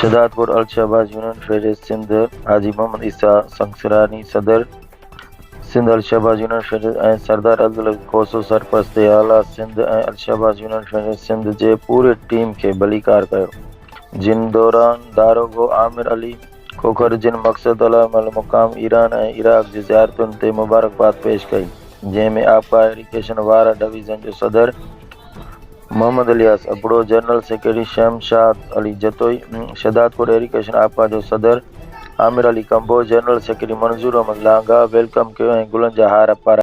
Shahdadkot Alshahbaz union federation Sindh हाजी मोहम्मद ईसा संगसरानी सदर Sindh अलशहबाज union federation ऐं सरदार अब्दुल कोसो सरपरस्त आला सिंध ऐं अलशहबाज यूनियन फेडरेशन सिंध जे पूरे टीम खे भलीकार कयो, जिन दौरान दारोगो आमिर अली खोखर जिन मक़सद अल मक़ाम ईरान ऐं इराक जी ज़ियारतुनि ते मुबारकबाद पेश कई, जंहिं में आपका एरीगेशन वारा डिवीज़न जो सदर Mohammad Ilyas Abro, general secretary Shamshad Ali Jatoi, Shahdadkot irrigation आपका जो सदर आमिर अली क़म्बोह, जनरल सेक्रेटरी मंजूर अहमद लांगा वेलकम कयो ऐं गुलनि जा हार पाराया।